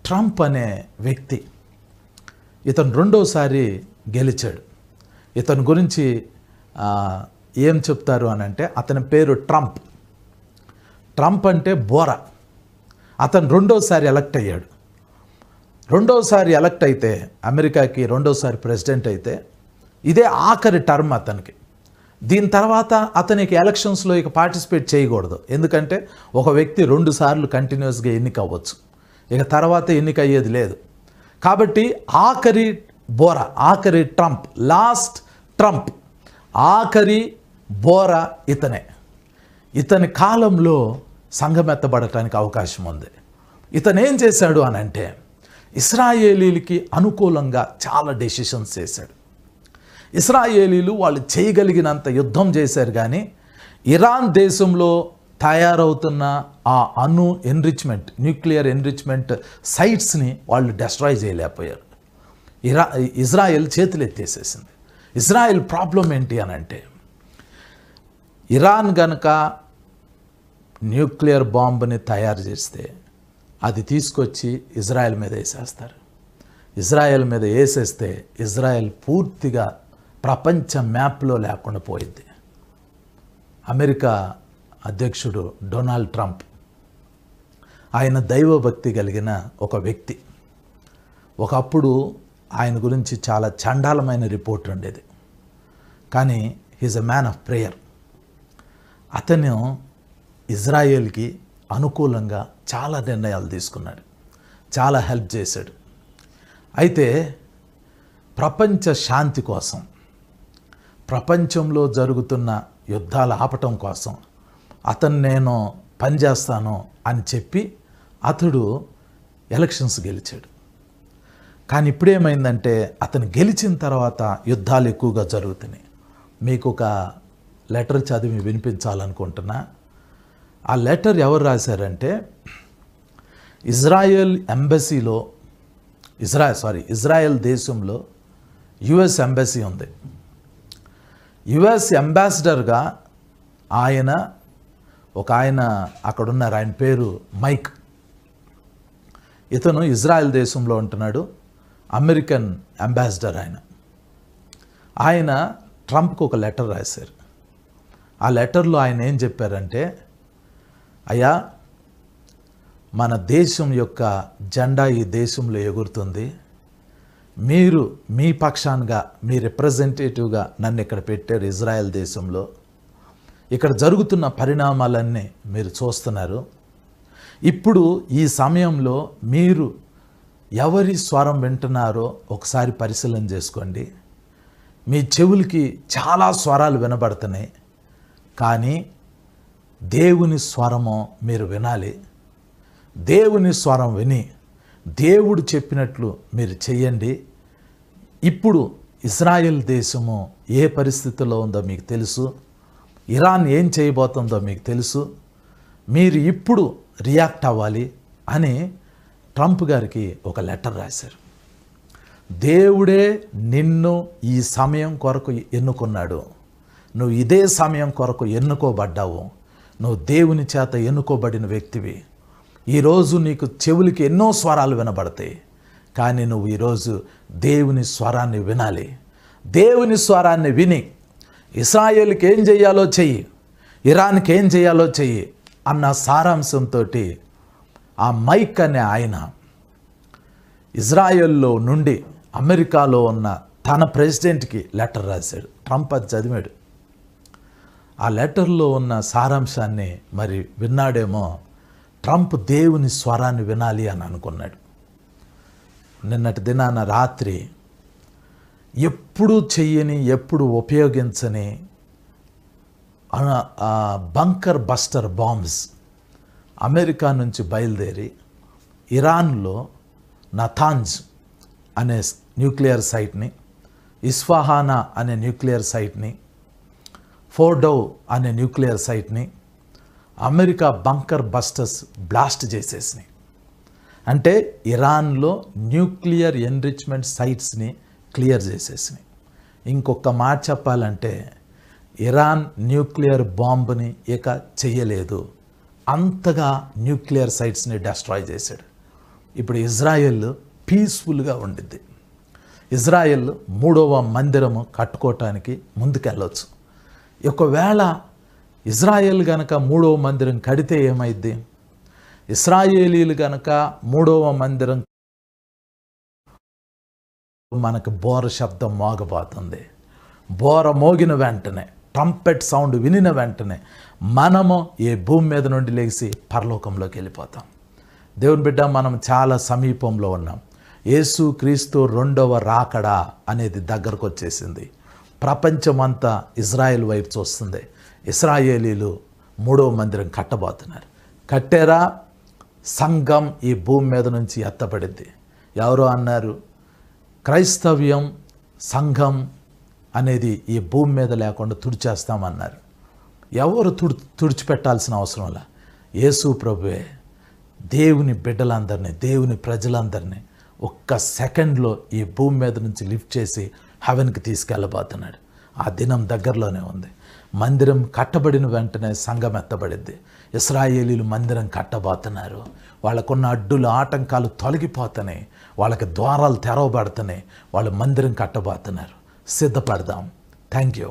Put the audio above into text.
Trump అనే వ్యక్తి, ఇతను రెండోసారి గెలిచాడు. ఇతని గురించి ఏం చెప్తారు అని అంటే, అతని పేరు ట్రంప్. ట్రంప్ అంటే బోర. అతను రెండోసారి ఎలక్ట్ అయ్యాడు. రెండోసారి ఎలక్ట్ అయితే, అమెరికాకి రెండోసారి ప్రెసిడెంట్ అయితే, ఇదే ఆఖరి టర్మ్ అతనికి. దీని తర్వాత అతనికి ఎలక్షన్స్లో ఇక పార్టిసిపేట్ చేయకూడదు. ఎందుకంటే ఒక వ్యక్తి 2 సార్లు కంటిన్యూస్గా ఎన్నిక అవ్వచ్చు, ఇక తర్వాత ఎన్నిక అయ్యేది లేదు. కాబట్టి ఆఖరి బోర, ఆఖరి ట్రంప్, లాస్ట్ ట్రంప్, ఆఖరి బోర ఇతనే. ఇతని కాలంలో సంఘమెత్తబడటానికి అవకాశం ఉంది. ఇతను ఏం చేశాడు అని అంటే, ఇశ్రాయేలీలకి అనుకూలంగా చాలా డెసిషన్స్ చేశాడు. ఇశ్రాయేలీలు వాళ్ళు చేయగలిగినంత యుద్ధం చేశారు, కానీ ఇరాన్ దేశంలో తయారవుతున్న ఆ ఎన్రిచ్మెంట్, న్యూక్లియర్ ఎన్రిచ్మెంట్ సైట్స్ని వాళ్ళు డెస్ట్రాయ్ చేయలేకపోయారు. ఇజ్రాయెల్ చేతులు ఎత్తేసేసింది. ఇజ్రాయెల్ ప్రాబ్లం ఏంటి అని అంటే, ఇరాన్ గనక న్యూక్లియర్ బాంబుని తయారు చేస్తే అది తీసుకొచ్చి ఇజ్రాయెల్ మీద వేసేస్తారు. ఇజ్రాయెల్ మీద వేసేస్తే ఇజ్రాయెల్ పూర్తిగా ప్రపంచ మ్యాప్లో లేకుండా పోయింది. అమెరికా అధ్యక్షుడు డొనాల్డ్ ట్రంప్, ఆయన దైవభక్తి కలిగిన ఒక వ్యక్తి. ఒకప్పుడు ఆయన గురించి చాలా చండాలమైన రిపోర్ట్ ఉండేది, కానీ he's a man of prayer. అతను ఇజ్రాయెల్కి అనుకూలంగా చాలా నిర్ణయాలు తీసుకున్నాడు, చాలా హెల్ప్ చేశాడు. అయితే ప్రపంచ శాంతి కోసం, ప్రపంచంలో జరుగుతున్న యుద్ధాలు ఆపటం కోసం నేను పనిచేస్తాను అని చెప్పి అతడు ఎలక్షన్స్ గెలిచాడు. కానీ ఇప్పుడేమైందంటే, అతను గెలిచిన తర్వాత యుద్ధాలు ఎక్కువగా జరుగుతున్నాయి. మీకు ఒక లెటర్ చదివి వినిపించాలనుకుంటున్నా. ఆ లెటర్ ఎవరు రాశారంటే, ఇజ్రాయెల్ దేశంలో యుఎస్ ఎంబసీ ఉంది. యుఎస్ అంబాసిడర్గా ఆయన అక్కడున్నారు, ఆయన పేరు మైక్. ఇతను ఇజ్రాయెల్ దేశంలో ఉంటున్నాడు, అమెరికన్ అంబాసిడర్. ఆయన ట్రంప్కి ఒక లెటర్ రాశారు. ఆ లెటర్లో ఆయన ఏం చెప్పారంటే, అయ్యా, మన దేశం యొక్క జెండా ఈ దేశంలో ఎగురుతుంది, మీరు మీ పక్షాన్గా, మీ రిప్రజెంటేటివ్గా నన్ను ఇక్కడ పెట్టారు ఇజ్రాయెల్ దేశంలో. ఇక్కడ జరుగుతున్న పరిణామాలన్నీ మీరు చూస్తున్నారు. ఇప్పుడు ఈ సమయంలో మీరు ఎవరి స్వరం వింటున్నారో ఒకసారి పరిశీలన చేసుకోండి. మీ చెవులకి చాలా స్వరాలు వినబడుతున్నాయి, కానీ దేవుని స్వరము మీరు వినాలి. దేవుని స్వరం విని దేవుడు చెప్పినట్లు మీరు చెయ్యండి. ఇప్పుడు ఇజ్రాయెల్ దేశము ఏ పరిస్థితిలో ఉందో మీకు తెలుసు, ఇరాన్ ఏం చేయబోతుందో మీకు తెలుసు, మీరు ఇప్పుడు రియాక్ట్ అవ్వాలి అని ట్రంప్ గారికి ఒక లెటర్ రాశారు. దేవుడే నిన్ను ఈ సమయం కొరకు ఎన్నుకున్నాడు, నువ్వు ఇదే సమయం కొరకు ఎన్నుకోబడ్డావు, నువ్వు దేవుని చేత ఎన్నుకోబడిన వ్యక్తివి. ఈరోజు నీకు చెవులకి ఎన్నో స్వరాలు వినబడతాయి, కానీ నువ్వు ఈరోజు దేవుని స్వరాన్ని వినాలి. దేవుని స్వరాన్ని విని ఇశ్రాయేలుకి ఏం చేయాలో చెయ్యి, ఇరాన్కి ఏం చేయాలో చెయ్యి అన్న సారాంశంతో ఆ మైక్ అనే ఆయన ఇజ్రాయెల్లో నుండి అమెరికాలో ఉన్న తన ప్రెసిడెంట్కి లెటర్ రాశాడు. ట్రంప్ అది చదివాడు. ఆ లెటర్లో ఉన్న సారాంశాన్ని మరి విన్నాడేమో. ట్రంప్ దేవుని స్వరాన్ని వినాలి అని అనుకున్నాడు. నిన్నటి దినాన రాత్రి ఎప్పుడూ చెయ్యని, ఎప్పుడు ఉపయోగించని బంకర్ బస్టర్ బాంబ్స్ అమెరికా నుంచి బయలుదేరి ఇరాన్లో నతాంజ్ అనే న్యూక్లియర్ సైట్ని, ఇస్ఫహానా అనే న్యూక్లియర్ సైట్ని, ఫోర్డో అనే న్యూక్లియర్ సైట్ని అమెరికా బంకర్ బస్టర్స్ బ్లాస్ట్ చేసేసినాయి. అంటే ఇరాన్లో న్యూక్లియర్ ఎన్రిచ్మెంట్ సైట్స్ని క్లియర్ చేసేసినాయి. ఇంకొక మాట చెప్పాలంటే, ఇరాన్ న్యూక్లియర్ బాంబుని ఇక చెయ్యలేదు, అంతగా న్యూక్లియర్ సైట్స్ని డెస్ట్రాయ్ చేశాడు. ఇప్పుడు ఇజ్రాయెల్ పీస్ఫుల్గా ఉండిద్ది. ఇజ్రాయెల్ 3వ మందిరము కట్టుకోవటానికి ముందుకెళ్ళవచ్చు. ఒకవేళ ఇజ్రాయెల్ గనక 3వ మందిరం కడితే ఏమైద్ది? ఇశ్రాయేలీలు గనక 3వ మందిరం మనకు బోర శబ్దం మోగబోతుంది. బోర మోగిన వెంటనే, ట్రంపెట్ సౌండ్ వినిన వెంటనే మనము ఈ భూమి మీద నుండి లేచి పరలోకంలోకి వెళ్ళిపోతాం. దేవుని బిడ్డ, మనం చాలా సమీపంలో ఉన్నాం. యేసు క్రీస్తు 2వ రాకడా అనేది దగ్గరకు వచ్చేసింది. ప్రపంచమంతా ఇజ్రాయెల్ వైపు చూస్తుంది. ఇశ్రాయేలీలు 3వ మందిరం కట్టబోతున్నారు. కట్టారా, సంఘం ఈ భూమి మీద నుంచి ఎత్తబడింది. ఎవరో అన్నారు, క్రైస్తవ్యం సంఘం అనేది ఈ భూమి మీద లేకుండా తుడిచేస్తామన్నారు. ఎవరు తుడిచిపెట్టాల్సిన అవసరం లే. యేసు ప్రభువే దేవుని బిడ్డలందరినీ, దేవుని ప్రజలందరినీ ఒక్క సెకండ్లో ఈ భూమి మీద నుంచి లిఫ్ట్ చేసి హెవెన్కి తీసుకెళ్ళబోతున్నాడు. ఆ దినం దగ్గరలోనే ఉంది. మందిరం కట్టబడిన వెంటనే సంఘం ఎత్తబడిద్ది. ఇశ్రాయేలీలు మందిరం కట్టబోతున్నారు. వాళ్ళకున్న అడ్డులు, ఆటంకాలు తొలగిపోతున్నాయి. వాళ్ళకి ద్వారాలు తెరవబడుతున్నాయి. వాళ్ళు మందిరం కట్టబోతున్నారు. సిద్ధపడదాం. Thank you.